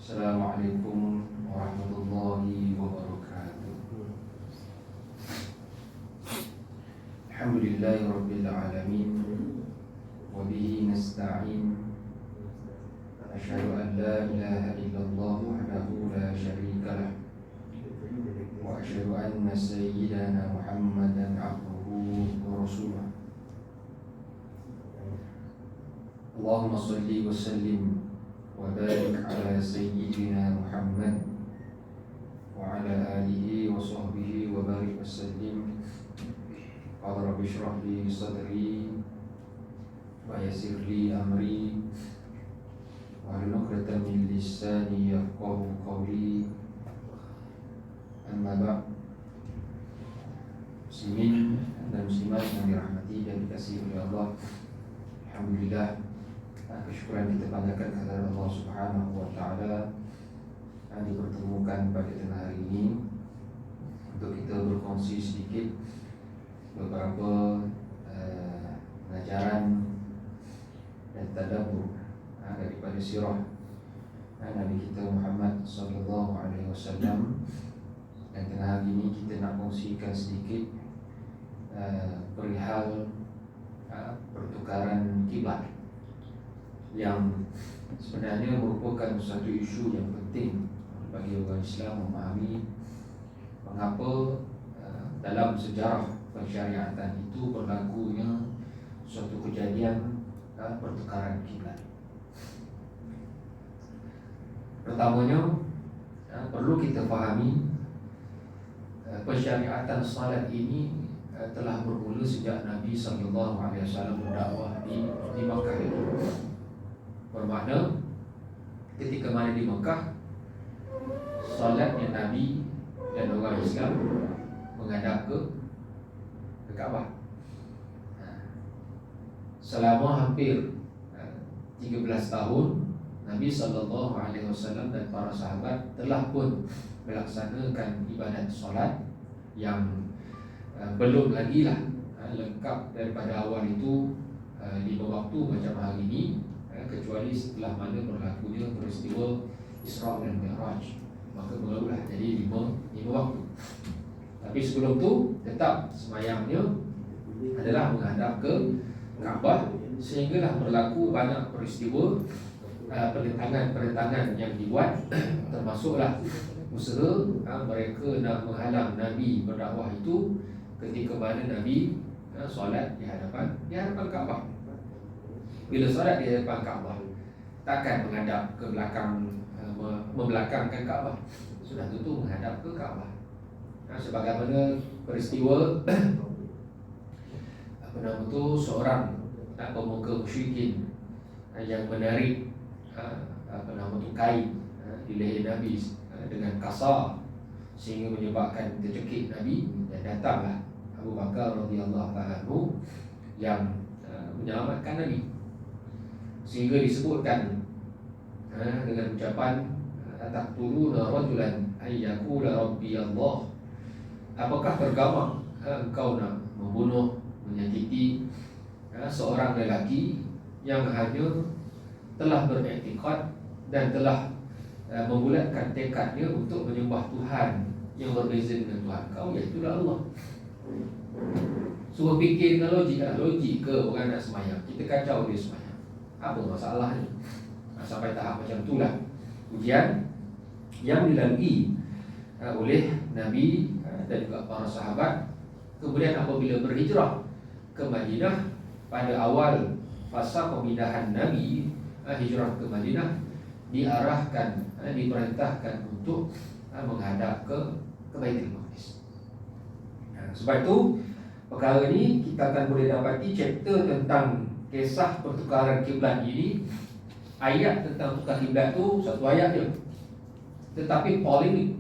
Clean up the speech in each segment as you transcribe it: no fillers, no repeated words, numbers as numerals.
Assalamualaikum warahmatullahi wabarakatuh. Alhamdulillahi rabbil alamin, wa bihi nasta'in. Asyhadu an la ilaha illallah wahdahu la syarika lah, wa asyhadu anna sayyidana Muhammadan abduhu wa rasuluh. Allahumma salli wa sallim wa barik ala sayyidina Muhammad wa ala alihi wa sahbihi wa barik wa sallim. Qala rabbi shrah li sadri wa yassir li amri wa hlul 'uqdatam min lisani yafqahu qawli. Amma ba'd. Muslimin dan muslimat yang dirahmati dan dikasihi oleh Allah, alhamdulillah, kesyukuran kita panjatkan kepada Allah Subhanahu wa taala yang dipertemukan pada tengah hari ini untuk kita berkongsi sedikit beberapa pengajaran dan tadabbur daripada sirah Nabi kita Muhammad sallallahu alaihi wasallam. Dan tengah hari ini kita nak kongsikan sedikit perihal pertukaran kiblat yang sebenarnya merupakan satu isu yang penting bagi orang Islam memahami mengapa dalam sejarah pensyariatan itu berlakunya suatu kejadian pertukaran kiblat. Pertamanya, perlu kita fahami pensyariatan salat ini telah bermula sejak Nabi sallallahu alaihi wasallam berdakwah di Makkah itu. Bermakna ketika mana di Mekah, salatnya Nabi dan orang Islam menghadap ke Kaabah. Selama hampir 13 tahun Nabi sallallahu alaihi wasallam dan para sahabat telah pun melaksanakan ibadat solat yang belum lagi lah lengkap daripada awal itu 5 waktu macam hari ini, kecuali setelah mana berlakunya peristiwa Isra dan Mi'raj, maka barulah jadi 5 waktu. Tapi sebelum tu tetap semayangnya adalah menghadap ke Kaabah, sehinggalah berlaku banyak peristiwa penentangan yang dibuat, termasuklah usaha mereka nak menghalang Nabi berdakwah itu ketika mana Nabi solat di hadapan Kaabah. Bila solat di hadapan Kaabah, takkan menghadap ke belakang, membelakangkan Kaabah. Sudah tentu menghadap ke Kaabah. Sebagaimana peristiwa seorang pemuka musyrikin yang menarik kain di leher Nabi dengan kasar sehingga menyebabkan tercekik Nabi, dan datanglah Abu Bakar radhiyallahu anhu yang menyelamatkan Nabi, sehingga disebutkan dengan ucapan ataqtuluna rajulan ay yaqula rabbi Allah, apakah tergamak engkau nak membunuh, menyakiti seorang lelaki yang hanya telah beriktikad dan telah membulatkan tekadnya untuk menyembah Tuhan yang berbeza dengan Tuhan kau, iaitu Allah. Semua fikir dengan logik ke orang nak semayang, kita kacau dia semayang, apa masalahnya? Sampai tahap macam itulah ujian yang dilalui oleh Nabi dan juga para sahabat. Kemudian apabila berhijrah ke Madinah pada awal fasa pemindahan Nabi, hijrah ke Madinah, diperintahkan untuk menghadap ke Baitul Maqdis. Sebab itu perkara ini kita akan boleh dapati chapter tentang kisah pertukaran kiblat ini. Ayat tentang tukar kiblat tu satu ayat je, tetapi polemik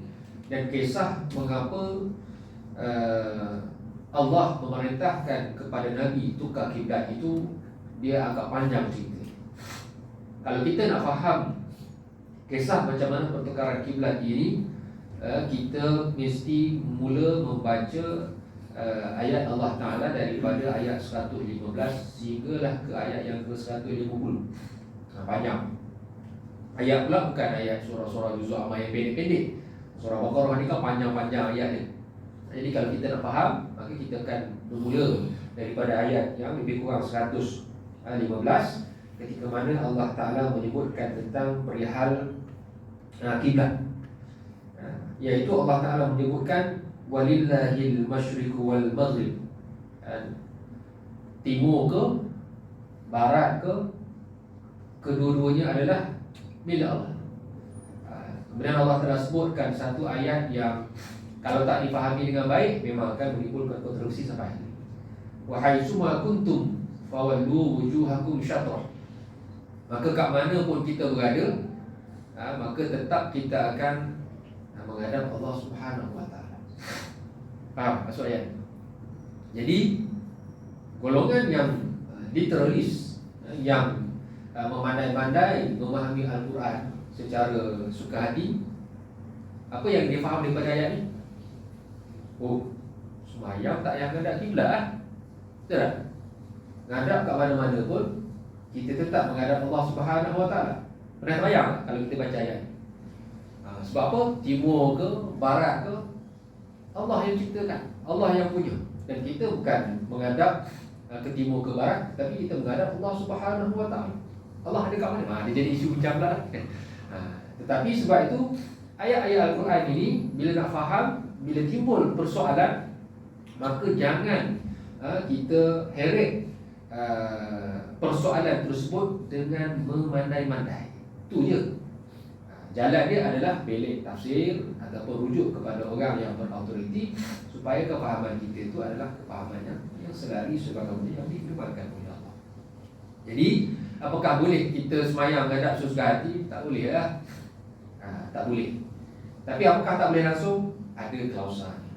dan kisah mengapa Allah memerintahkan kepada Nabi tukar kiblat itu, dia agak panjang cerita. Kalau kita nak faham kisah macam mana pertukaran kiblat ini, kita mesti mula membaca ayat Allah Ta'ala daripada ayat 115 sehinggalah ke ayat yang ke 150. Panjang. Ayat pula bukan ayat surah-surah juzuk amma yang pendek-pendek. Surah Baqarah ni kan panjang-panjang ayat dia. Jadi kalau kita nak faham, maka kita akan bermula daripada ayat yang lebih kurang 115 ketika mana Allah Ta'ala menyebutkan tentang perihal kiblat. Iaitu Allah Ta'ala menyebutkan walillahil masyriqu wal maghrib, timur ke barat ke, kedua-duanya adalah milik Allah. Kemudian Allah telah sebutkan satu ayat yang kalau tak difahami dengan baik memang akan menimbulkan kontroversi sampai hari. Wahai summa kuntum fawallu wujuhakum syatrah. Maka kat mana pun kita berada, maka tetap kita akan menghadap Allah Subhanahu wa taala. Faham maksud ayat? Jadi golongan yang literalis, yang memandai-mandai memahami Al-Quran secara suka hati, apa yang dia faham daripada ayat ni? Oh, sembahyang tak payah menghadap kiblat lah. Betul tak? Menghadap kat mana-mana pun kita tetap menghadap Allah Subhanahu wa taala. Pernah bayang kalau kita baca ayat ni? Sebab apa? Timur ke, barat ke, Allah yang ciptakan, Allah yang punya. Dan kita bukan menghadap ke timur ke barat, tapi kita menghadap Allah Subhanahu wa taala. Allah ada kat mana? Dia jadi isu bincang pula. Tetapi sebab itu ayat-ayat Al-Quran ini bila nak faham, bila timbul persoalan, maka jangan kita heret persoalan tersebut dengan memandai-mandai. Itu je. Jalan dia adalah belik tafsir ataupun rujuk kepada orang yang berautoriti supaya kefahaman kita itu adalah kefahaman yang selari sebagaimana yang difirmankan oleh Allah. Jadi, apakah boleh kita semayang menghadap sesuka hati? Tak boleh lah. Tak boleh. Tapi apakah tak boleh langsung? Ada klausalnya.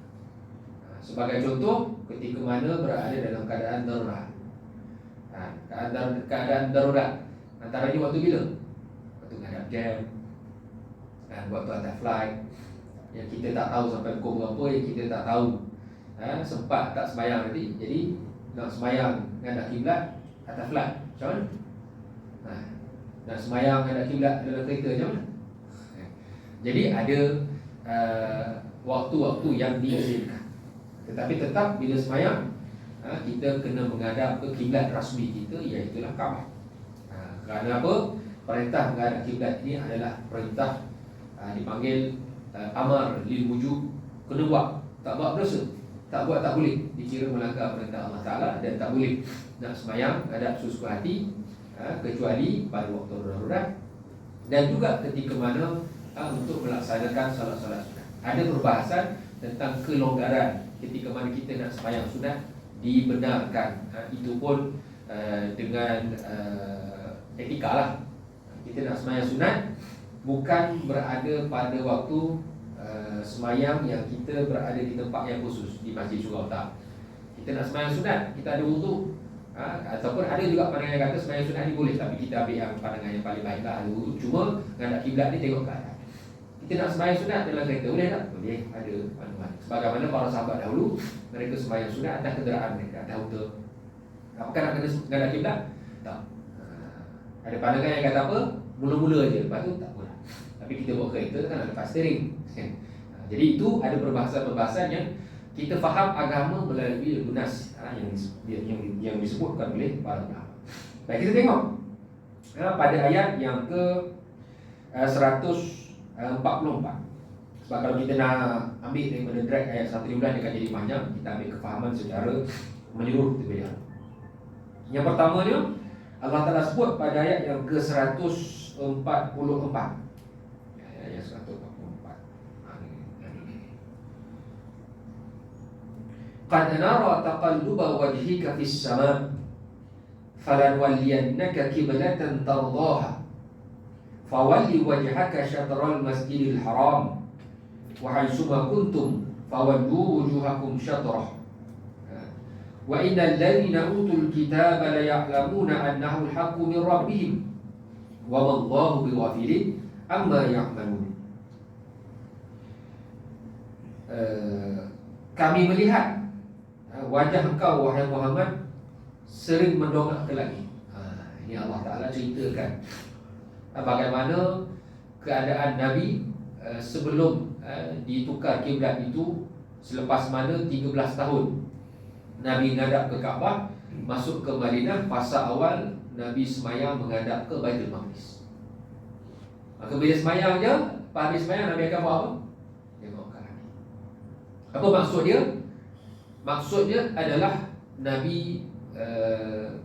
Sebagai contoh, ketika mana berada dalam keadaan darurat. Keadaan darurat antaranya waktu bila? Waktu menghadap jam, waktu atas flight yang kita tak tahu sampai pukul berapa, yang kita tak tahu sempat tak sembahyang nanti. Jadi nak sembahyang menghadap kiblat atas flight macam mana? Nak sembahyang menghadap kiblat dalam kereta macam mana? Jadi ada waktu-waktu yang diizinkan. Tetapi tetap bila sembahyang kita kena menghadap ke kiblat rasmi kita, iaitu Kaabah. Kerana apa? Perintah menghadap kiblat ini adalah perintah dipanggil amar lil wujub, kena buat, tak buat dosa, tak buat tak boleh, dikira melanggar perintah Allah Ta'ala. Dan tak boleh nak sembahyang menghadap sesuka hati kecuali pada waktu darurat, dan juga ketika mana untuk melaksanakan salat-salat sunat. Ada perbahasan tentang kelonggaran ketika mana kita nak sembahyang sunat dibenarkan. Itu pun dengan etika lah. Kita nak sembahyang sunat bukan berada pada waktu sembahyang yang kita berada di tempat yang khusus, di masjid surau tak. Kita nak sembahyang sunat, kita ada wuduk, ataupun ada juga pandangan yang kata sembahyang sunat ni boleh, tapi kita ambil yang pandangan yang paling baik lah, ada wuduk. Cuma menghadap kiblat ni tengok keadaan. Kita nak sembahyang sunat dalam kereta, boleh tak? Boleh, ada panduan. Sebagaimana para sahabat dahulu, mereka sembahyang sunat atas kenderaan mereka, atas unta. Apakah nak kena menghadap kiblat? Tak. Ada pandangan yang kata apa? Mula-mula je, lepas tu tak boleh. Tapi kita bawa kereta kan ada lepas steering. Jadi itu ada perbahasan-perbahasan yang kita faham agama melalui lunas yang disebutkan oleh para ulama. Baik, kita tengok pada ayat yang ke 144. Sebab kalau kita nak ambil daripada drag ayat 115 dia akan jadi panjang. Kita ambil kefahaman secara menyeluruh terlebih dahulu. Yang pertamanya, Allah Ta'ala sebut pada ayat yang ke 144. Ayat 144. Qad nara taqalluba wajhika fis sama' falanwalliyannaka qiblatan tardaha fawalli wajhaka syatral masjidil haram wa haitsuma kuntum fawallu wujuhakum syatrah wa innal ladzina utul kitaba la ya'lamuna annahu al-haqqu min rabbihim wa wallahu bighafilin amma ya'malun. Kami melihat wajah engkau wahai Muhammad sering mendongak ke langit. Ini Allah Ta'ala ceritakan bagaimana keadaan Nabi sebelum ditukar kiblat itu, selepas mana 13 tahun Nabi menghadap ke Kaabah, masuk ke Madinah, fasa awal Nabi semayang menghadap ke Baitul Maqdis. Maka bila semayang je, habis semayang Nabi akan buat apa? Tengok ke langit. Apa maksud dia? Maksudnya adalah Nabi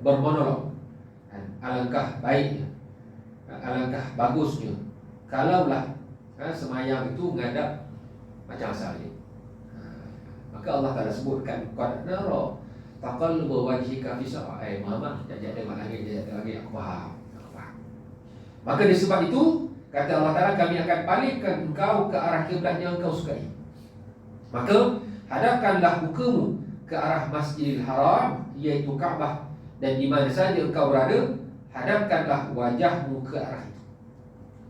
bermonolog. Alangkah baiknya, alangkah bagusnya kalaulah semayang itu menghadap macam asalnya. Maka Allah Ta'ala sebutkan, qad nara taqalluba wajhika fi sama'. Muhammad, jajak tengok langit, aku faham. Maka disebab itu, kata Allah Ta'ala, kami akan palingkan engkau ke arah kiblat yang engkau sukai. Maka hadapkanlah mukamu ke arah Masjidil Haram, iaitu Kaabah, dan di mana saja engkau berada, hadapkanlah wajahmu ke arah itu.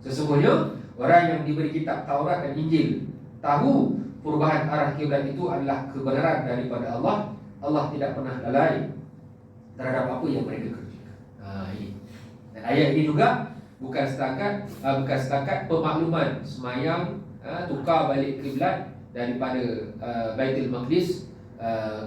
Sesungguhnya orang yang diberi kitab Taurat dan Injil tahu perubahan arah kiblat itu adalah kebenaran daripada Allah. Allah tidak pernah lalai terhadap apa yang mereka kerjakan. Ini. Dan ayat ini juga bukan setakat pemakluman semayang tukar balik kiblat daripada Baitul Maqdis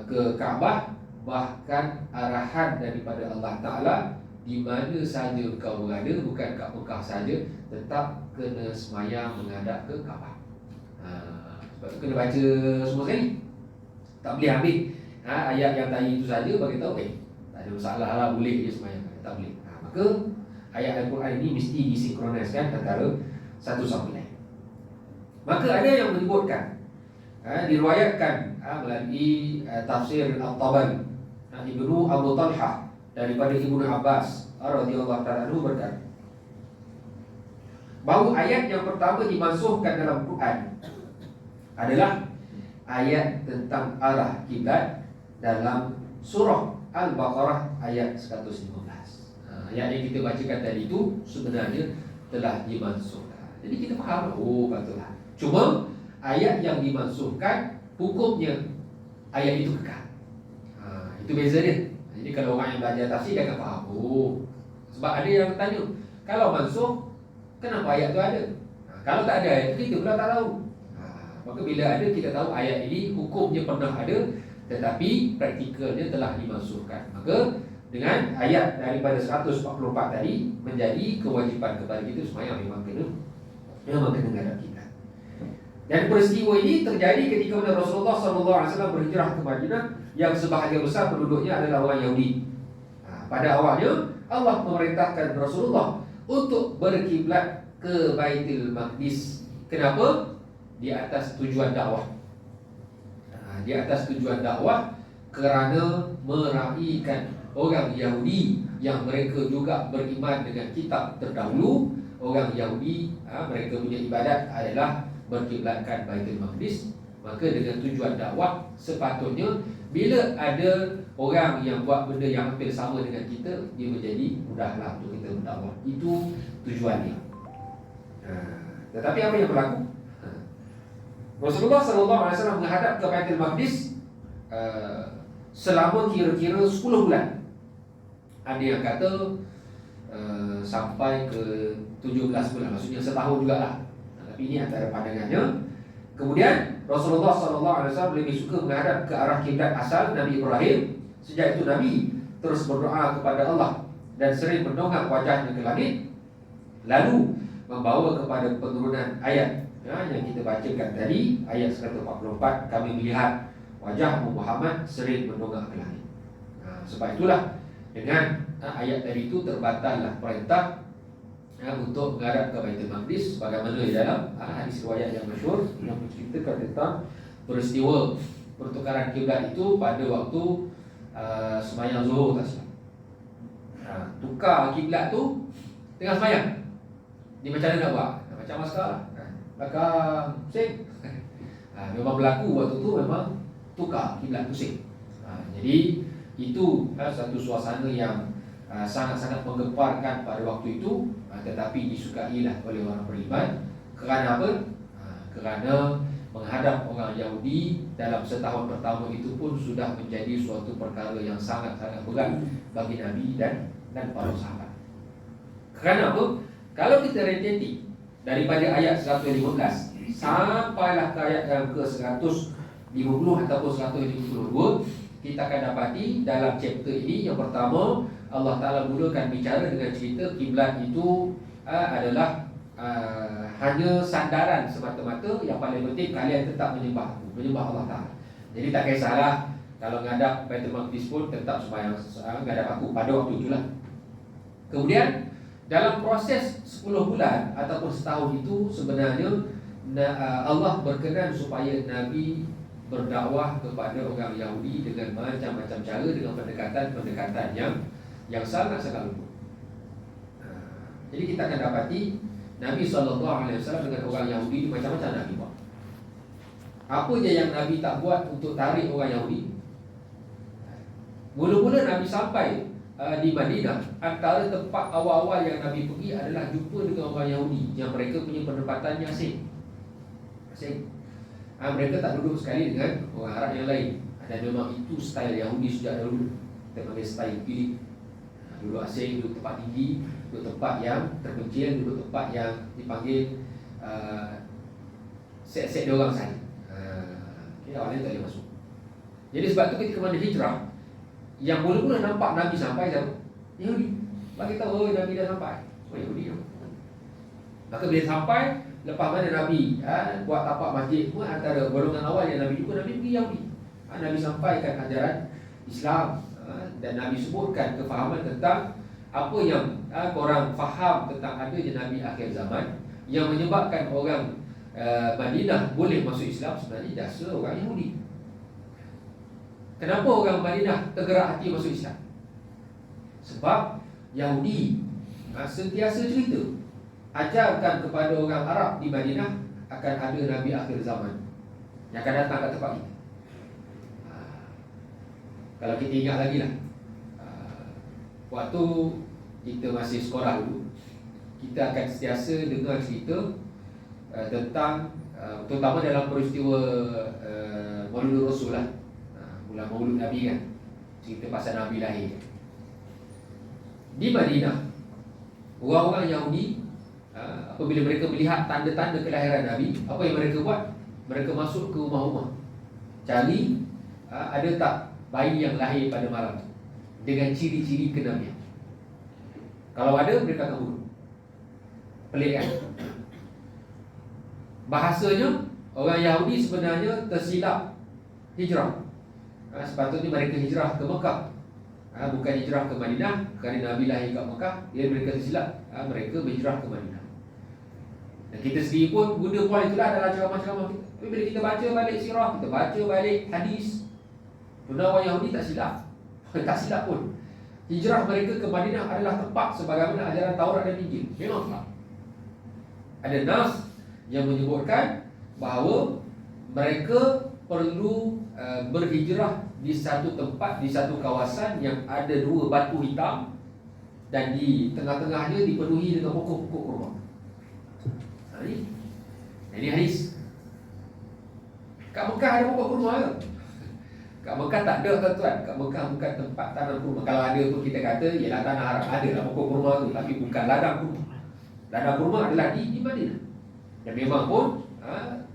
ke Kaabah, bahkan arahan daripada Allah Ta'ala, di mana sahaja kau berada, bukan kat Mekah saja, tetap kena semayang menghadap ke Kaabah. Sebab tu kena baca semua sekali. Tak boleh ambil ayat yang tadi itu saja bagi tahu tak ada masalah lah, boleh je semayang. Tak boleh. Maka ayat Al-Quran ini mesti disinkroniskan antara satu sama lain. Maka ada yang menyebutkan, diriwayatkan melalui tafsir Al-Tabari, Ibnu Abu Talha daripada Ibnu Abbas radhiyallahu ta'ala anhu berkata, bahawa ayat yang pertama dimansuhkan dalam Quran adalah ayat tentang arah kiblat dalam surah Al-Baqarah ayat 115. Ayat yang kita bacakan tadi itu sebenarnya telah dimansuhkan. Jadi kita faham, patutlah. Cuma ayat yang dimansuhkan hukumnya ayat itu kekal. Itu beza dia. Jadi kalau orang yang belajar tafsir dia akan faham. Sebab ada yang tanya, kalau mansuh, kenapa ayat tu ada? Kalau tak ada ayat itu, kita pula tak tahu. Maka bila ada, kita tahu ayat ini hukumnya pernah ada, tetapi praktikalnya telah dimansuhkan. Maka dengan ayat daripada 144 tadi, menjadi kewajipan kepada kita semayang memang kena menghadap kita. Dan peristiwa ini terjadi ketika mana Rasulullah SAW berhijrah ke Madinah, yang sebahagian besar penduduknya adalah orang Yahudi. Pada awalnya Allah memerintahkan Rasulullah untuk berkiblat ke Baitul Maqdis. Kenapa? Di atas tujuan dakwah. Di atas tujuan dakwah kerana meraihkan orang Yahudi yang mereka juga beriman dengan kitab terdahulu. Orang Yahudi, mereka punya ibadat adalah berkiblatkan Baitul Maqdis. Maka dengan tujuan dakwah, sepatutnya bila ada orang yang buat benda yang hampir sama dengan kita, dia menjadi mudahlah untuk kita berdakwah. Itu tujuannya. Tetapi apa yang berlaku? Rasulullah SAW menghadap ke Baitul Maqdis selama kira-kira 10 bulan. Ada yang kata sampai ke 17 bulan, maksudnya setahun jugalah. Tapi ini antara pandangannya. Kemudian Rasulullah SAW lebih suka menghadap ke arah kiblat asal Nabi Ibrahim. Sejak itu Nabi terus berdoa kepada Allah dan sering mendongak wajahnya ke langit, lalu membawa kepada penurunan ayat yang kita bacakan tadi, ayat 144, kami melihat wajahmu Muhammad sering mendongak ke langit. Sebab itulah dengan ayat tadi itu terbatallah perintah untuk menghadap ke Baitul Maqdis, sebagaimana di dalam hadis riwayat yang masyhur yang menceritakan tentang peristiwa pertukaran kiblat itu pada waktu sembahyang Zuhur tak silap. Tukar kiblat tu tengah sembahyang. Ni macam mana nak buat? Macam maskar lah. Belakang pusing. Memang berlaku waktu tu, memang tukar kiblat pusing. Jadi itu satu suasana yang sangat-sangat menggemparkan pada waktu itu, tetapi disukailah oleh orang beriman. Kerana apa? Kerana menghadap orang Yahudi dalam setahun pertama itu pun sudah menjadi suatu perkara yang sangat-sangat berat bagi Nabi dan para sahabat. Kerana apa? Kalau kita renteti daripada ayat 115 sampailah ke ayat yang ke-150 ataupun 152, kita akan dapati dalam chapter ini yang pertama Allah Ta'ala mulakan bicara dengan cerita kiblat itu adalah hanya sandaran semata-mata. Yang paling penting kalian tetap menyembah aku, menyembah Allah Ta'ala. Jadi tak kisahlah kalau ngadap Baitul Maqdis pun tetap sembahyang ngadap aku pada waktu itulah. Kemudian dalam proses 10 bulan ataupun setahun itu sebenarnya Allah berkenan supaya Nabi berdakwah kepada orang Yahudi dengan macam-macam cara, dengan pendekatan-pendekatan yang sangat-sangat lembut. Jadi kita akan dapati Nabi SAW dengan orang Yahudi macam-macam Nabi buat. Apa je yang Nabi tak buat untuk tarik orang Yahudi? Mula-mula Nabi sampai di Madinah, antara tempat awal-awal yang Nabi pergi adalah jumpa dengan orang Yahudi yang mereka punya penempatannya asing. Mereka tak duduk sekali dengan orang Arab yang lain. Dan memang itu style Yahudi sejak dahulu. Kita panggil style Philip. Duduk asing, duduk tempat tinggi, duduk tempat yang terpencil, duduk tempat yang dipanggil set-set dia orang sahaja. Orang lain tak boleh masuk. Jadi sebab tu ketika mana hijrah, yang mula-mula nampak Nabi sampai siapa? Yahudi. Bagi tahu Nabi dah sampai. Yahudi. Maka bila sampai, lepas mana Nabi buat tapak masjid pun, antara golongan awal yang Nabi jumpa, Nabi pergi Yahudi. Nabi sampaikan ajaran Islam, dan Nabi sebutkan kefahaman tentang apa yang korang faham tentang adanya Nabi akhir zaman, yang menyebabkan orang Madinah boleh masuk Islam sebenarnya dasar orang Yahudi. Kenapa orang Madinah tergerak hati masuk Islam? Sebab Yahudi sentiasa cerita, ajarkan kepada orang Arab di Madinah akan ada Nabi akhir zaman yang akan datang ke tempat ini. Kalau kita ingat lagi lah, waktu kita masih sekolah dulu, kita akan sentiasa dengar cerita tentang terutama dalam peristiwa Maulud Rasul lah, bulan Maulud Nabi kan, cerita pasal Nabi lahir. Di Madinah, orang-orang Yahudi apabila mereka melihat tanda-tanda kelahiran Nabi, apa yang mereka buat? Mereka masuk ke rumah-rumah, cari ada tak bayi yang lahir pada malam tu dengan ciri-ciri kenabian. Kalau ada, mereka akan bunuh. Pelik kan? Bahasanya, orang Yahudi sebenarnya tersilap hijrah. Sepatutnya mereka hijrah ke Mekah, bukan hijrah ke Madinah. Kerana Nabi lahir kat Mekah, mereka tersilap, mereka berhijrah ke Madinah. Dan kita sendiri pun guna poin itulah dalam ceramah-ceramah kita. Tapi bila kita baca balik sirah, kita baca balik hadis, benar orang Yahudi tak silap. Tak silap pun. Hijrah mereka ke Madinah adalah tepat sebagaimana ajaran Taurat dan Injil. Memang tak. Ada nas yang menyebutkan bahawa mereka perlu berhijrah di satu tempat, di satu kawasan yang ada 2 batu hitam, dan di tengah-tengahnya dipenuhi dengan pokok-pokok kurma. Ini hadis. Kat Mekah ada pokok kurma ke? Kat Mekah tak ada, tuan-tuan. Kat Mekah bukan tempat tanam kurma. Kalau ada pun kita kata ialah tanah Arab. Ada lah pokok kurma tu, tapi bukan ladang kurma. Ladang kurma adalah di Madinah. Dan memang pun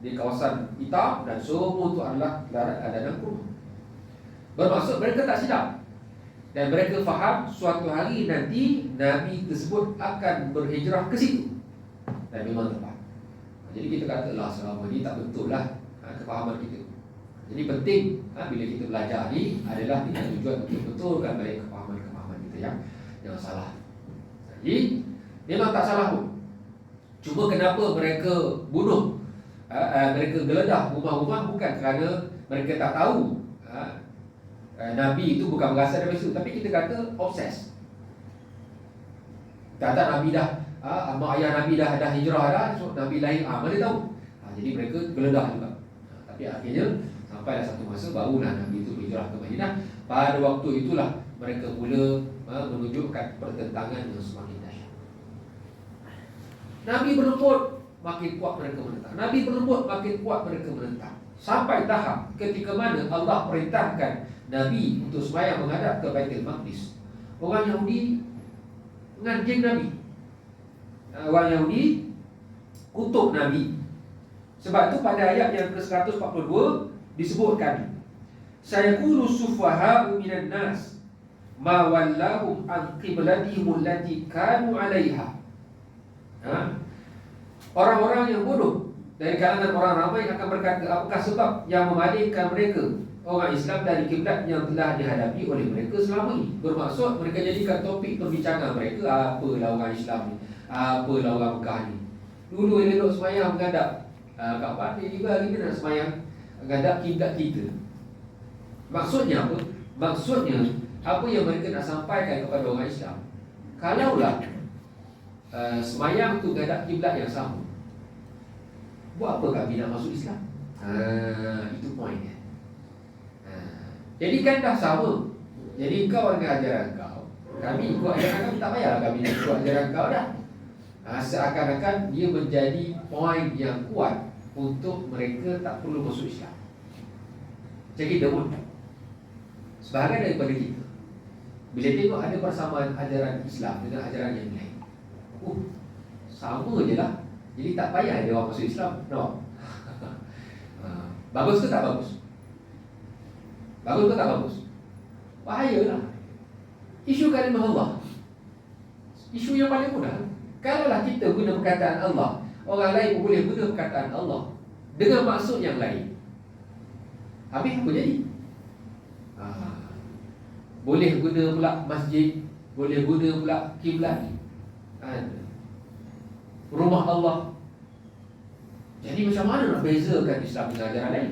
di kawasan hitam, dan semua itu adalah ladang kurma. Bermaksud mereka tak silap, dan mereka faham suatu hari nanti Nabi tersebut akan berhijrah ke situ. Dan memang tepat. Jadi kita katalah selama ini tak betul lah kefahaman kita. Jadi penting bila kita belajar ni adalah dengan tujuan untuk betulkan balik kefahaman-kefahaman kita yang salah. Jadi memang tak salah pun. Cuma kenapa mereka bunuh, mereka geledah rumah-rumah, bukan kerana mereka tak tahu Nabi itu bukan berasal dari situ, tapi kita kata obses. Tak Nabi dah, mak ayah Nabi dah hijrah dah, so Nabi lahir, mana tahu. Jadi mereka geledah juga. Tapi akhirnya sampailah satu masa barulah Nabi itu berhijrah ke Madinah. Pada waktu itulah mereka mula menunjukkan pertentangan yang semakin dahsyat. Nabi berlembut, makin kuat mereka menentang. Nabi berlembut, makin kuat mereka menentang. Sampai tahap ketika mana Allah perintahkan Nabi untuk sembahyang menghadap ke Baitul Maqdis, orang Yahudi menganjing Nabi. Orang Yahudi kutuk Nabi. Sebab itu pada ayat yang ke-142 disebutkan, sayaqulu sufaha'u minan nas ma wallahum an qiblatihim allati kanu 'alaiha. Orang-orang yang bodoh dari kalangan orang ramai akan berkata, apakah sebab yang memalingkan mereka orang Islam dari kiblat yang telah dihadapi oleh mereka selama ini? Bermaksud mereka jadikan topik perbincangan mereka, apalah orang Islam ni, apalah orang Mekah ni. Dulu elok sembahyang menghadap kat mana juga kita nak sembahyang menghadap kiblat kita. Maksudnya apa? Maksudnya apa yang mereka nak sampaikan kepada orang Islam, kalaulah sembahyang tu menghadap kiblat yang sama, buat apa kami nak masuk Islam? Itu poinnya. Jadi kan dah sama. Jadi kau dengan ajaran kau, kami ikut ajaran kami, tak payahlah kami nak ikut ajaran kau dah. Seakan-akan dia menjadi poin yang kuat untuk mereka tak perlu masuk Islam. Jadi kita pun sebahagian daripada kita, bila tengok ada persamaan ajaran Islam dengan ajaran yang lain, sama je lah, jadi tak payah dia orang masuk Islam. No. Bagus ke tak bagus? Bagus ke tak bagus? Bahayalah. Isu kalimah Allah, isu yang paling mudah. Kalaulah kita guna perkataan Allah, orang lain pun boleh guna perkataan Allah dengan maksud yang lain, habis apa jadi? Boleh guna pula masjid, boleh guna pula kiblat, rumah Allah. Jadi macam mana nak bezakan Islam dengan ajaran lain?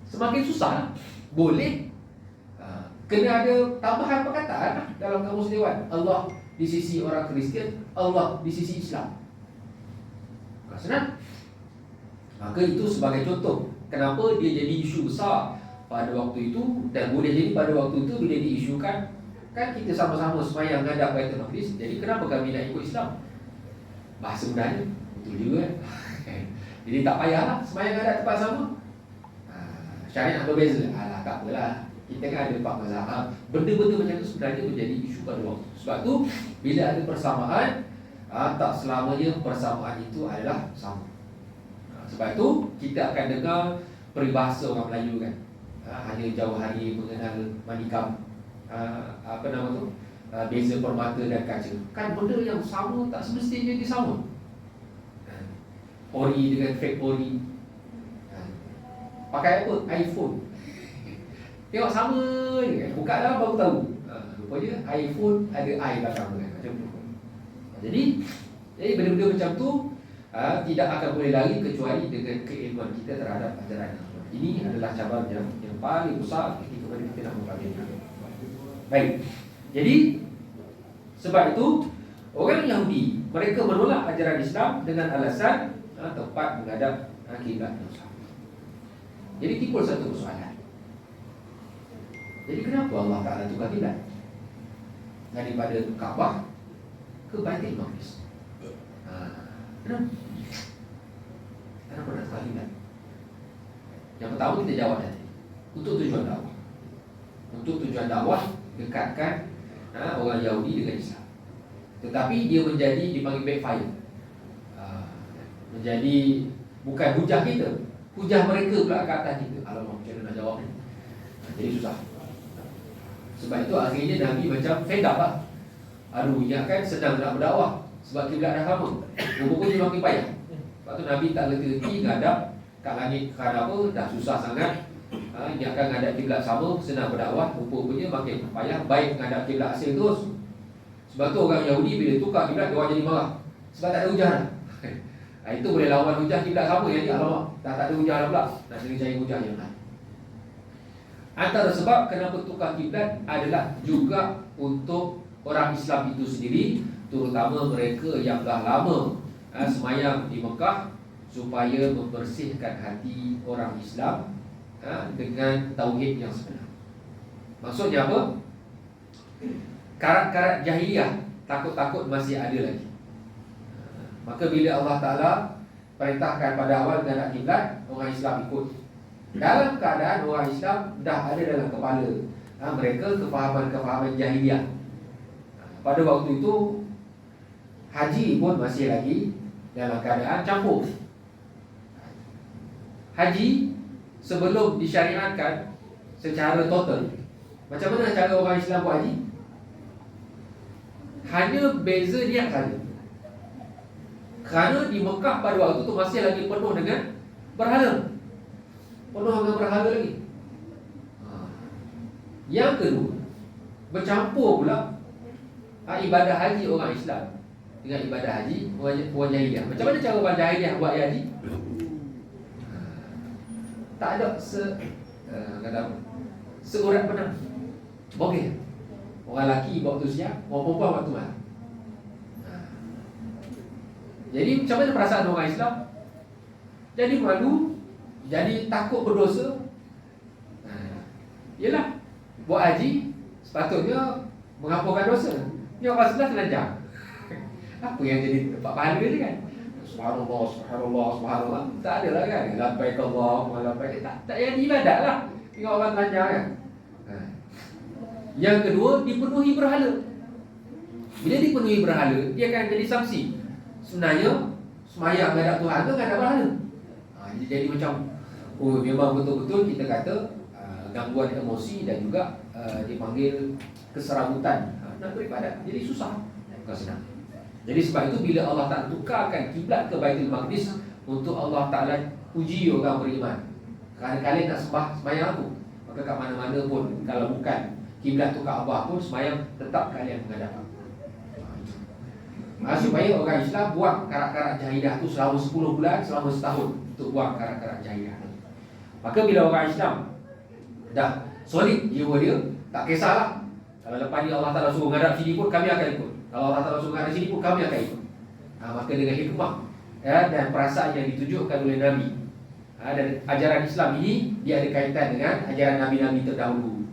Semakin susah lah. Boleh kena ada tambahan perkataan lah dalam kamus dewan. Allah di sisi orang Kristian, Allah di sisi Islam. Senang. Maka itu sebagai contoh kenapa dia jadi isu besar pada waktu itu. Dan boleh jadi pada waktu itu bila diisukan, kan kita sama-sama sembahyang menghadap Baitul Maqdis, jadi kenapa kami nak ikut Islam? Bahasa mudahnya betul juga. Jadi tak payahlah sembahyang menghadap tempat sama. Syariat berbeza. Alah, tak apalah, kita kan ada 4 mazhab. Benda-benda macam tu sebenarnya menjadi isu pada waktu. Sebab tu bila ada persamaan, tak selamanya persamaan itu adalah sama. Sebab tu kita akan dengar peribahasa orang Melayu kan, hanya jauh hari mengenal manikam, apa nama tu, beza permata dan kaca. Kan benda yang sama tak semestinya dia sama. Ori dengan fake ori. Pakai apa? iPhone. Tengok sama je kan, buka dalam baru tahu. Rupanya iPhone ada i belakang kan, macam tu. Jadi benda-benda macam tu tidak akan boleh lari kecuali dengan keilmuan kita terhadap ajaran. Ini adalah cabaran yang paling besar ketika kita nak mempelajari. Baik. Jadi sebab itu orang Yahudi mereka menolak ajaran Islam dengan alasan tempat menghadap kiblat yang sama. Jadi timbul satu persoalan. Jadi kenapa Allah Ta'ala tukar kiblat daripada Kaabah ke Baitul Maqdis? Kenapa nak tukar kiblat? Yang pertama kita jawab tadi, untuk tujuan dakwah. Untuk tujuan dakwah dekatkan orang Yahudi dengan Islam. Tetapi dia menjadi dipanggil backfire. Menjadi bukan hujah kita, hujah mereka pula ke atas kita. Alamak, macam mana nak jawab ni? Jadi susah. Sebab itu akhirnya Nabi macam fed up lah. Aduh, ingatkan senang nak berdakwah sebab kiblat dah sama, rupanya makin payah. Sebab tu Nabi tak reti ngadap kat langit kerana apa, dah susah sangat. Ingatkan ngadap kiblat sama, senang berdakwah, rupanya makin payah. Baik ngadap kiblat asing terus. Sebab tu orang Yahudi bila tukar kiblat, dia orang jadi marah sebab tak ada hujah dah. Itu boleh lawan hujah kiblat sama, jadi alamak, dah tak ada hujah dah pula, nak sering cari hujah yang lain. Antara sebab kenapa tukar kiblat adalah juga untuk orang Islam itu sendiri, terutama mereka yang dah lama semayang di Mekah, supaya membersihkan hati orang Islam dengan tauhid yang sebenar. Maksudnya apa? Karat-karat jahiliyah takut-takut masih ada lagi. Maka bila Allah Ta'ala perintahkan pada awal menghadap kiblat, orang Islam ikut. Dalam keadaan orang Islam dah ada dalam kepala mereka kefahaman-kefahaman jahiliyah. Pada waktu itu haji pun masih lagi dalam keadaan campur. Haji sebelum disyariatkan secara total, macam mana cara orang Islam buat haji? Hanya beza niat saja. Kerana di Mekah pada waktu itu masih lagi penuh dengan berhala. Penuh dengan berhala lagi. Yang kedua, bercampur pula ibadah haji orang Islam dengan ibadah haji orang jahiliah. Macam mana cara orang jahiliah buat haji? Tak ada seurat benang. Okey. Orang lelaki waktu siap, orang perempuan waktu malam. Jadi macam mana perasaan orang Islam? Jadi malu, jadi takut berdosa. Yelah, buat haji sepatutnya menghapuskan dosa. Ni orang sebelah telanjang. Apa yang jadi tempat pahala dia kan? Subhanallah, subhanallah, subhanallah. Tak ada lah kan? Labbaik Allahumma labbaik. Tak yang ibadat lah. Tengok orang telanjang kan? Yang kedua, dipenuhi berhala. Bila dipenuhi berhala, dia akan jadi sanksi. Sebenarnya semayang menghadap Tuhan tu kan ada berhala. Jadi macam memang betul-betul kita kata gangguan emosi dan juga dipanggil keserabutan nak beribadat. Jadi susah, bukan senang. Jadi sebab itu bila Allah Ta'ala tukarkan kiblat ke Baitul Maqdis untuk Allah Ta'ala uji orang beriman. Kerana kalian nak sembah semayang aku, maka kat mana-mana pun kalau bukan kiblat tu Kaabah pun semayang tetap kalian menghadap aku. Supaya orang Islam buang karak-karak jahiliah tu selama 10 bulan, selama setahun untuk buang karak-karak jahiliah. Maka bila orang Islam dah solid jiwa dia, tak kisahlah. Kalau lepas ni Allah Ta'ala suruh menghadap sini pun kami akan ikut. Kalau Allah Ta'ala suruh menghadap sini pun kami akan ikut. Maka dengan hikmah dan perasaan yang ditunjukkan oleh Nabi, dan ajaran Islam ini dia ada kaitan dengan ajaran Nabi-Nabi terdahulu.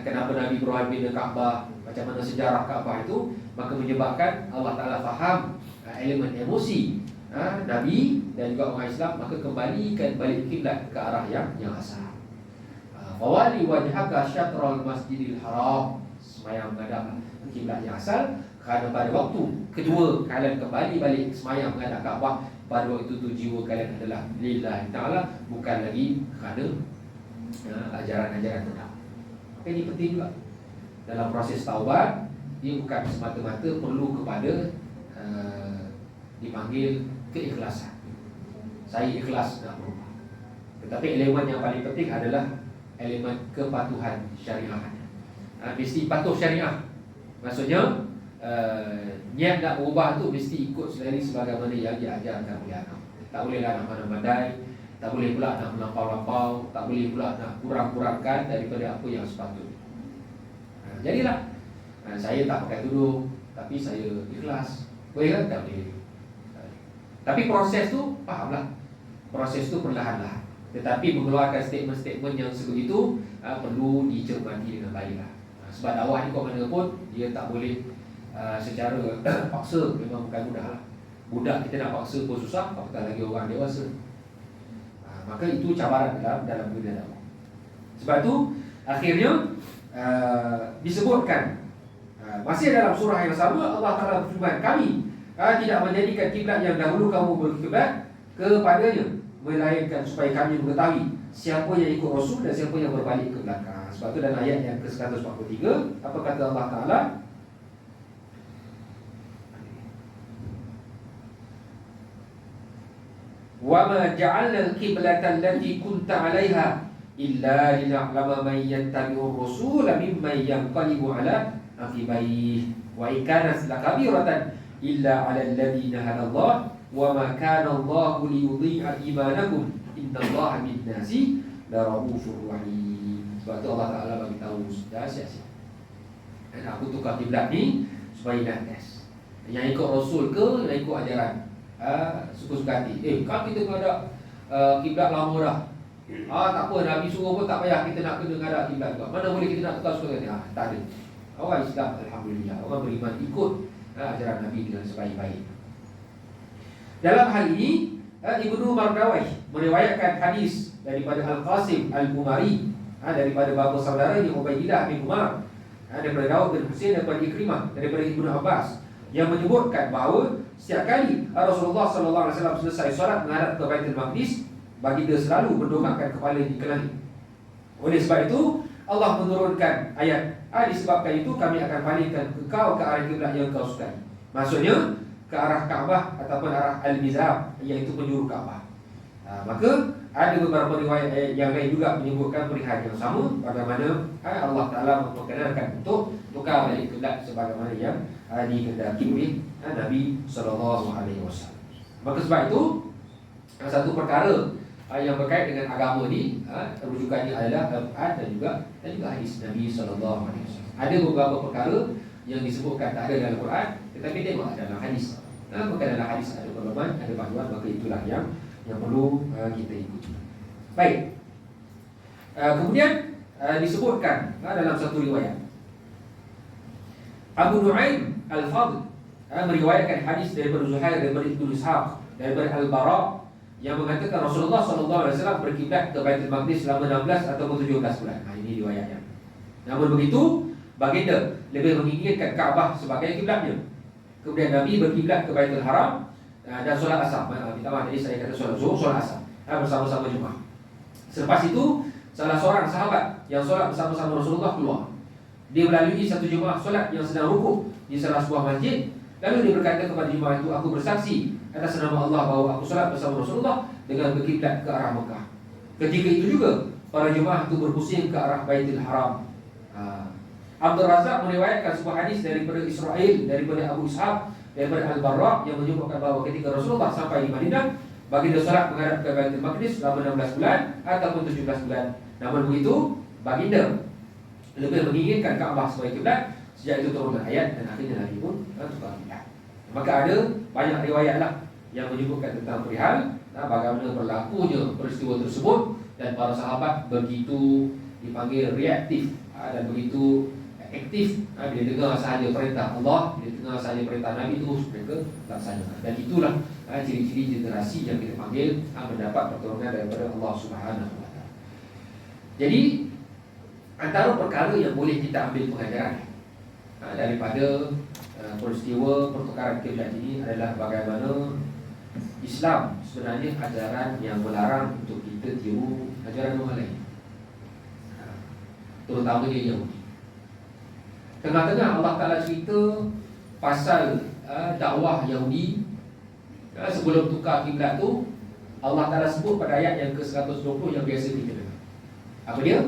Kenapa Nabi Ibrahim bina Kaabah, macam mana sejarah Kaabah itu, maka menyebabkan Allah Ta'ala faham elemen emosi Nabi dan juga orang Islam, maka kembalikan balik kiblat ke arah yang asal. Fawali wajhaka syatral masjidil haram, semayang menghadap kiblat yang asal. Kerana pada waktu kedua kalian kembali balik semayang menghadap Kaabah, pada waktu itu jiwa kalian adalah lillahi ta'ala, bukan lagi kerana ajaran-ajaran terdahulu. Ini penting juga dalam proses taubat. Dia bukan semata-mata perlu kepada dipanggil keikhlasan. Saya ikhlas nak berubah, tetapi elemen yang paling penting adalah elemen kepatuhan syariah. Mesti patuh syariah. Maksudnya niat nak berubah tu mesti ikut selari sebagaimana yang diajarkan oleh agama. Tak bolehlah nak pandai-pandai, tak boleh pula nak melampau-lampau, tak boleh pula nak kurang-kurangkan daripada apa yang sepatutnya. Jadilah saya tak pakai tudung, tapi saya ikhlas. Boleh kan? Tak boleh. Tapi proses tu, fahamlah, proses tu perlahan-lahan. Tetapi mengeluarkan statement-statement yang sebegitu perlu dicermati dengan baiklah. Sebab dakwah ni kau mana pun dia tak boleh secara paksa. Memang bukan mudah lah. Budak kita nak paksa pun susah, apatah lagi orang dewasa. Maka itu cabaran dalam dunia dakwah. Sebab tu akhirnya disebutkan masih dalam surah yang sama, Allah Ta'ala berfirman, kami tidak menjadikan kiblat yang dahulu kamu berkiblat kepadanya, melainkan supaya kami mengetahui siapa yang ikut Rasul dan siapa yang berbalik ke belakang. Sebab tu dalam ayat yang ke-143, apa kata Allah Ta'ala? وَمَا جَعَلْنَا الْقِبْلَةَ الَّتِي كُنْتَ عَلَيْهَا إِلَّا لِنَعْلَمَ مَنْ يَتَّبِعُ الرَّسُولَ مِمَّنْ يَنْقَلِبُ عَلَى عَقِبَيْهِ وَإِنْ كَانَتْ لَكَبِيرَةً إِلَّا عَلَى الَّذِينَ هَدَى اللَّهُ وَمَا كَانَ اللَّهُ لِيُضِيعَ إِيمَانَكُمْ إِنَّ اللَّهَ بِالنَّاسِ لَرَءُوفٌ رَحِيمٌ. Sebab tu Allah Ta'ala bagi tahu dah siap-siap. Dan aku tukar kiblat ni supaya dah test. Yang ikut Rasul ke yang ikut ajaran suka-suka hati. Kan kita menghadap kiblat lama dah. Tak apa, Nabi suruh pun tak payah kita nak kena menghadap kiblat juga. Mana boleh kita nak tukar suka hati? Tak ada. Orang Islam alhamdulillah, orang beriman ikut ajaran Nabi dengan sebaik-baik. Dalam hal ini Ibnu Mardawai meriwayatkan hadis daripada Al-Qasim Al-Umari, daripada bapa saudara Ubaidillah bin Umar, daripada Daud bin Husain, daripada Ikrimah, daripada Ibnu Abbas yang menyebutkan bahawa setiap kali Rasulullah SAW selesai solat menghadap ke Baitul Maqdis, baginda selalu mendongakkan kepala ke langit. Oleh sebab itu Allah menurunkan ayat, disebabkan itu kami akan palingkan kau ke arah kiblat yang kau sukai. Maksudnya ke arah Kaabah ataupun arah Al-Mizrab, iaitu penjuru Kaabah. Maka ada beberapa riwayat yang lain juga menyebutkan perihal yang sama, bagaimana Allah Ta'ala memperkenalkan untuk tukar balik kiblat sebagaimana yang dikehendaki oleh Nabi SAW. Maka sebab itu satu perkara yang berkait dengan agama ni, rujukannya adalah Al-Quran dan juga hadis Nabi SAW. Ada beberapa perkara yang disebutkan tak ada dalam Al-Quran, tetapi tengok ada dalam hadis. Maka dalam hadis ada perluan, ada panduan, maka itulah yang perlu kita ikuti. Baik. Kemudian disebutkan dalam satu riwayat, Abu Nu'aim Al-Fadl meriwayatkan hadis daripada Zuhair, daripada Ibnu Ishaq, daripada Al-Bara, yang mengatakan Rasulullah SAW berkiblat ke Baitul Maqdis selama 16 ataupun 17 bulan. Ini riwayatnya. Namun begitu, baginda lebih menginginkan Kaabah sebagai kiblatnya. Kemudian Nabi berkiblat ke Baitul Haram dan solat asar. Minta maaf, tadi saya kata solat zuhur, solat asar bersama-sama Jumaat. Selepas itu, salah seorang sahabat yang solat bersama-sama Rasulullah keluar. Dia melalui satu jemaah solat yang sedang rukuk di salah sebuah masjid. Lalu dia berkata kepada jemaah itu, aku bersaksi atas nama Allah bahawa aku solat bersama Rasulullah dengan berkiblat ke arah Mekah. Ketika itu juga para jemaah itu berpusing ke arah Baitul Haram. Abdul Razak meriwayatkan sebuah hadis daripada Israel, daripada Abu Ishaq, daripada Al-Barra, yang menyebutkan bahawa ketika Rasulullah sampai di Madinah, baginda solat menghadap ke Baitul Maqdis selama 16 bulan ataupun 17 bulan. Namun begitu, baginda lebih menginginkan Kaabah sebagai kiblat. Sejak itu turunlah ayat dan akhirnya Nabi pun tukar kiblat. Maka ada banyak riwayatlah yang menyebutkan tentang perihal bagaimana berlakunya peristiwa tersebut, dan para sahabat begitu dipanggil reaktif dan begitu aktif bila dengar sahaja perintah Allah, bila dengar sahaja perintah Nabi, terus mereka laksanakan. Dan itulah ciri-ciri generasi yang kita panggil mendapat pertolongan daripada Allah Subhanahu Wa Taala. Jadi antara perkara yang boleh kita ambil pengajaran daripada peristiwa pertukaran kiblat ini adalah bagaimana Islam sebenarnya ajaran yang melarang untuk kita tiru ajaran orang lain, terutama dia Yahudi. Tengah-tengah Allah Ta'ala cerita pasal dakwah Yahudi. Sebelum tukar kiblat tu, Allah Ta'ala sebut pada ayat yang ke-120 yang biasa kita dengar. Apa dia?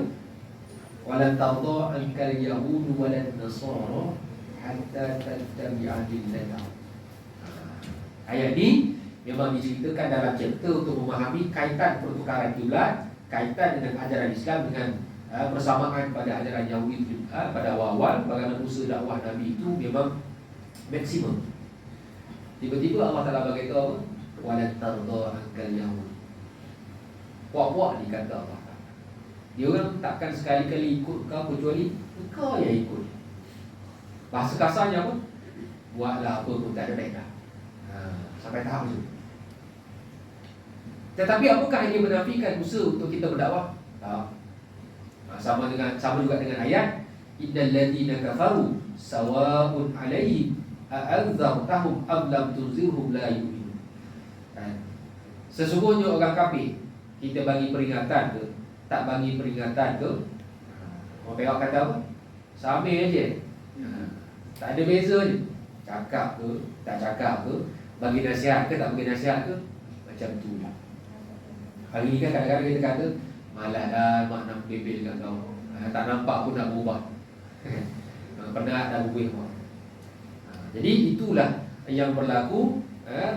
Walan tarda ankal yahudu walan nasara hatta tattabi'a millatahum. Ayat ni memang diceritakan dalam chapter untuk memahami kaitan pertukaran kiblat, kaitan dengan ajaran Islam dengan persamaan pada ajaran Yahudi pada awal-awal, bagaimana usaha dakwah Nabi itu memang maksimum. Tiba-tiba Allah Ta'ala berkata apa? Walan tarda ankal yahud. Puak-puak dikata Allah Ta'ala. Dia orang takkan sekali-kali ikut kau kecuali kau yang ikut. Bahasa kasarnya apa? Buatlah apa pun tak ada baik dah. Sampai tahap itu. Tetapi apakah ia menafikan usaha untuk kita berdakwah? Tak. Sama juga dengan ayat innal ladzina kafaru sawa'un 'alaihim a'anzartahum am lam tunzirhum la yu'minun. Sesungguhnya orang kafir, kita bagi peringatan ke tak bagi peringatan ke, orang Perak kata apa? Sama aja. Tak ada beza je. Cakap ke tak cakap ke, bagi nasihat ke tak bagi nasihat ke, macam tu lah. Hari ni kan kadang-kadang kita kata malah dah mak nak bebel kat kau, tak nampak pun nak berubah. Penat dah berubah. Jadi itulah yang berlaku,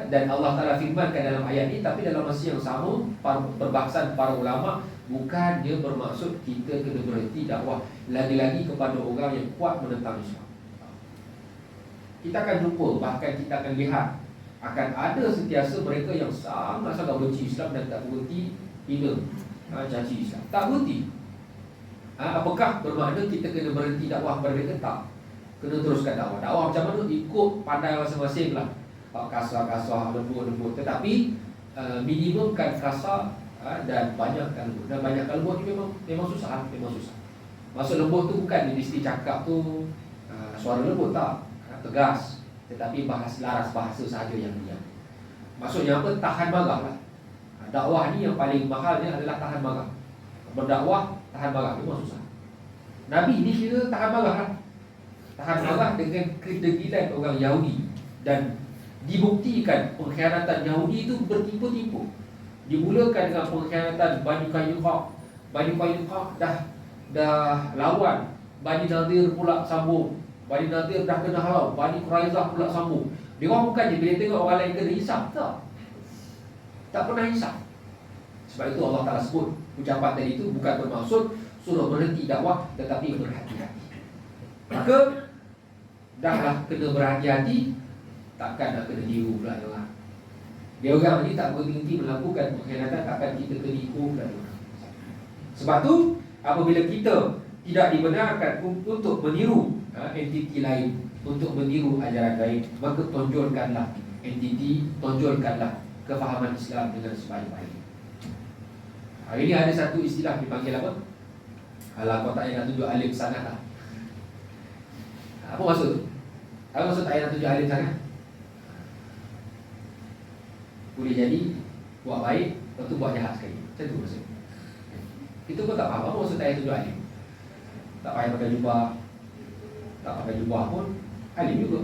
dan Allah Ta'ala firmankan dalam ayat ini. Tapi dalam masa yang sama, perbahasan para ulama bukan dia bermaksud kita kena berhenti dakwah lagi-lagi kepada orang yang kuat menentang Islam. Kita akan jumpa, bahkan kita akan lihat akan ada sentiasa mereka yang sangat-sangat benci Islam dan tak berhenti hina caci Islam. Tak berhenti. Apakah bermakna kita kena berhenti dakwah kepada mereka? Tak. Kena teruskan dakwah. Dakwah macam mana? Ikut pandai masing-masing lah. Kasar-kasar, lembut-lembut. Tetapi minimumkan kasar dan banyakkan lembut. Dan banyakkan lembut ni memang susah. Memang susah. Maksud lembut tu bukan dia mesti cakap tu suara lembut, tak. Tegas. tetapi laras bahasa sahaja yang diam. Maksudnya apa? Tahan marah lah. Dakwah ni yang paling mahalnya adalah tahan marah. Berdakwah tahan marah memang susah. Nabi ni kira tahan marah lah. Tahan marah dengan kedegilan orang Yahudi. Dan dibuktikan pengkhianatan Yahudi itu bertimpu-timpu. Dimulakan dengan pengkhianatan Bani Qaynuqa. Bani Qaynuqa dah lawan, Bani Nadir pula sambung. Bani Nadir dah kena halau, Bani Quraizah pula sambung. Dia orang bukannya bila tengok orang lain kena hisap, tak pernah hisap. Sebab itu Allah Ta'ala sebut ucapan tadi itu bukan bermaksud suruh berhenti dakwah, tetapi berhati-hati. Maka dahlah kena berhati-hati, takkan nak kena tiru pula dia orang. Dia orang ni tak berhenti melakukan pengkhianatan, takkan kita kena ikut pula dia orang. Sebab tu apabila kita tidak dibenarkan untuk meniru entiti lain, untuk meniru ajaran lain, maka tonjolkanlah entiti, tonjolkanlah kefahaman Islam dengan sebaik-baik. Hari ini ada satu istilah dipanggil apa? Alah, kau tak payah nak tunjuk alim sangat lah. Apa maksud tu? Apa maksud tak payah nak tunjuk alim sangat? Boleh jadi buat baik, lepas tu buat jahat sekali. Macam tu maksud. Itu pun tak faham. Apa maksud tak payah tunjuk alim? Tak payah pakai jubah, tak pakai jubah pun alim juga.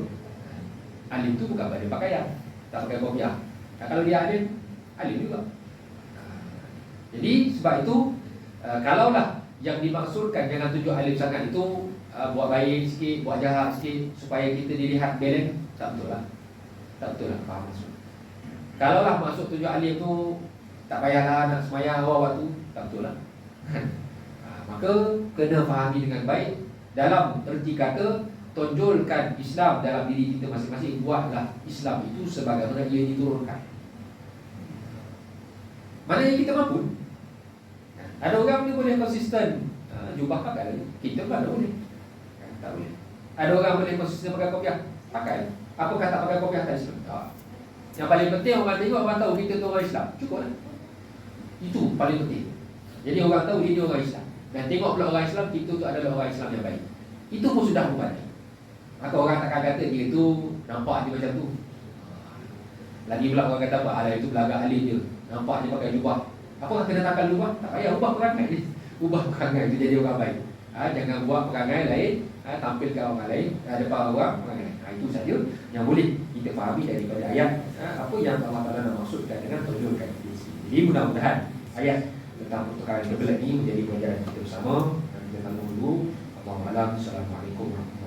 Alim tu bukan pada pakaian, tak pakai kopiah. Kalau dia alim juga. Jadi sebab itu kalaulah yang dimaksudkan jangan tunjuk alim sangat itu buat baik sikit, buat jahat sikit supaya kita dilihat balance, tak betul lah. Tak betul lah, faham maksud. Kalaulah maksud tunjuk alim tu tak payahlah nak semayang awal waktu, tak betul lah. Maka kena fahami dengan baik. Dalam erti kata, tonjolkan Islam dalam diri kita masing-masing. Buatlah Islam itu sebagaimana ia diturunkan. Mana yang kita mampu. Ada orang dia boleh konsisten jubah pakai lagi. Kita pun tak boleh. Tak boleh. Ada orang boleh konsisten pakai kopiah, pakai. Apakah tak pakai kopiah tak Islam? Tak. Yang paling penting orang tengok, orang tahu kita tu orang Islam. Cukup lah. Itu paling penting. Jadi orang tahu ini orang Islam. Dan tengok pula orang Islam, kita tu adalah orang Islam yang baik. Itu pun sudah membantu. Maka orang takkan kata dia tu nampak dia macam tu. Lagi pula orang kata apa? Alah, itu belagak alim je. Nampak dia pakai jubah. Apakah kena takkan jubah? Tak payah ubah perangai dia. Ubah perangai tu jadi orang baik. Jangan buat perangai lain, tampilkan orang lain depan orang perangai lain. Itu saja yang boleh kita fahami daripada ayat. Apa yang Allah Ta'ala nak maksudkan dengan tonjolkan diri. Jadi mudah-mudahan ayat tentang pertukaran kiblat ini menjadi pelajaran kita bersama. Dan kita tanggung dulu. Allahumma'alam. Assalamualaikum warahmatullahi wabarakatuh.